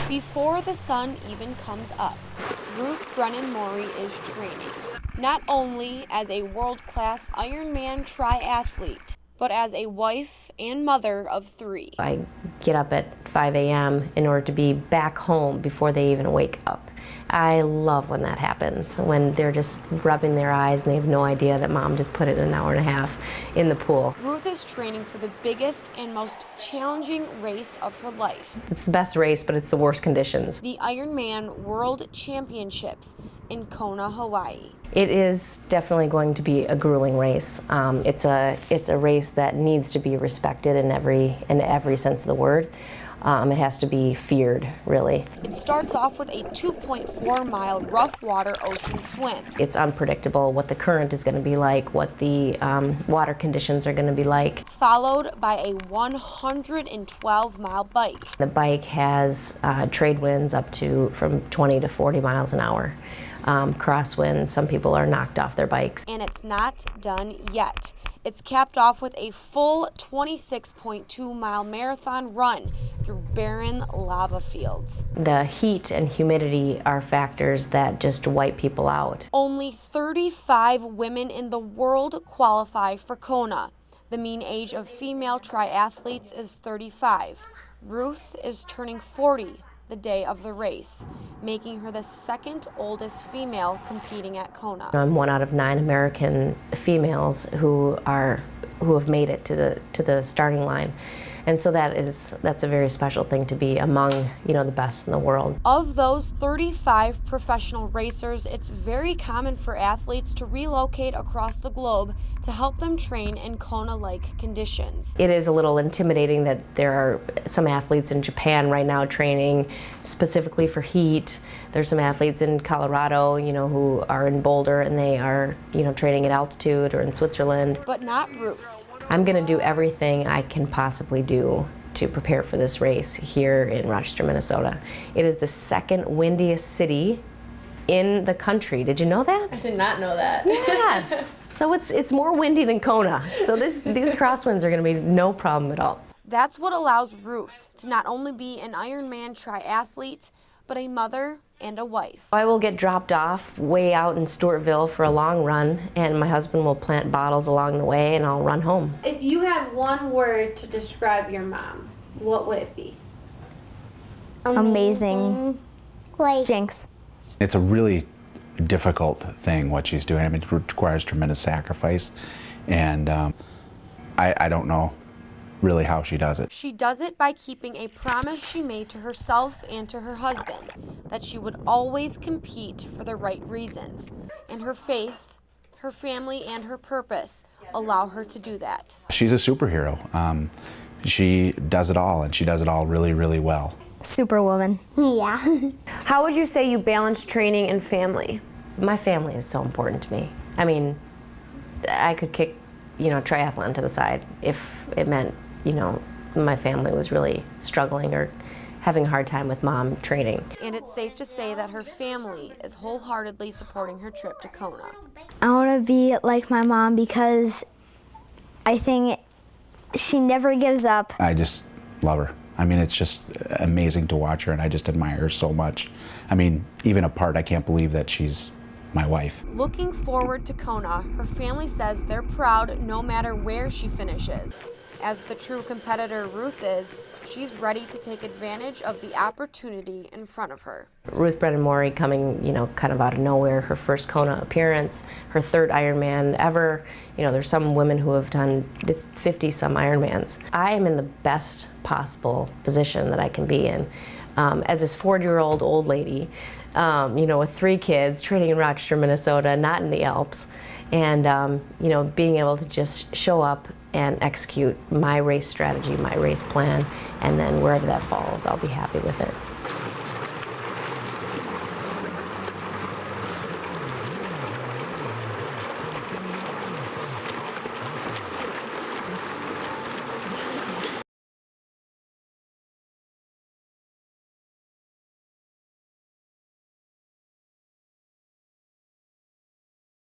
Before the sun even comes up, Ruth Brennan Morrey is training, not only as a world-class Ironman triathlete, but as a wife and mother of 3. I get up at 5 a.m. in order to be back home before they even wake up. I love when that happens, when they're just rubbing their eyes and they have no idea that mom just put it an hour and a half in the pool. Ruth is training for the biggest and most challenging race of her life. It's the best race, but it's the worst conditions. The Ironman World Championships in Kona, Hawaii. It is definitely going to be a grueling race. It's a race that needs to be respected in every sense of the word. It has to be feared, really. It starts off with a 2.4-mile rough water ocean swim. It's unpredictable what the current is going to be like, what the water conditions are going to be like. Followed by a 112-mile bike. The bike has trade winds up to from 20 to 40 miles an hour. Crosswinds, some people are knocked off their bikes. And it's not done yet. It's capped off with a full 26.2-mile marathon run through barren lava fields. The heat and humidity are factors that just wipe people out. Only 35 women in the world qualify for Kona. The mean age of female triathletes is 35. Ruth is turning 40 the day of the race, making her the second oldest female competing at Kona. I'm 1 out of 9 American females who have made it to the starting line. And so that's a very special thing to be among, the best in the world. Of those 35 professional racers, it's very common for athletes to relocate across the globe to help them train in Kona-like conditions. It is a little intimidating that there are some athletes in Japan right now training specifically for heat. There's some athletes in Colorado, who are in Boulder and they are, training at altitude, or in Switzerland. But not Ruth. I'm going to do everything I can possibly do to prepare for this race here in Rochester, Minnesota. It is the second windiest city in the country. Did you know that? I did not know that. Yes. So it's more windy than Kona. So these crosswinds are going to be no problem at all. That's what allows Ruth to not only be an Ironman triathlete, but a mother and a wife. I will get dropped off way out in Stewartville for a long run, and my husband will plant bottles along the way, and I'll run home. If you had one word to describe your mom, what would it be? Amazing. Jinx. It's a really difficult thing, what she's doing. I mean, it requires tremendous sacrifice, and I don't know really how she does it. She does it by keeping a promise she made to herself and to her husband, that she would always compete for the right reasons. And her faith, her family, and her purpose allow her to do that. She's a superhero. She does it all, and she does it all really, really well. Superwoman. Yeah. How would you say you balance training and family? My family is so important to me. I mean, I could kick, triathlon to the side if it meant, my family was really struggling or having a hard time with mom training. And it's safe to say that her family is wholeheartedly supporting her trip to Kona. I want to be like my mom because I think she never gives up. I just love her. I mean, it's just amazing to watch her, and I just admire her so much. I mean, even apart, I can't believe that she's my wife. Looking forward to Kona, her family says they're proud no matter where she finishes. As the true competitor Ruth is, she's ready to take advantage of the opportunity in front of her. Ruth Brennan Morrey coming, kind of out of nowhere, her first Kona appearance, her third Ironman ever. There's some women who have done 50-some Ironmans. I am in the best possible position that I can be in. As this 40-year-old old lady, with 3 kids, training in Rochester, Minnesota, not in the Alps, and being able to just show up and execute my race strategy, my race plan, and then wherever that falls, I'll be happy with it.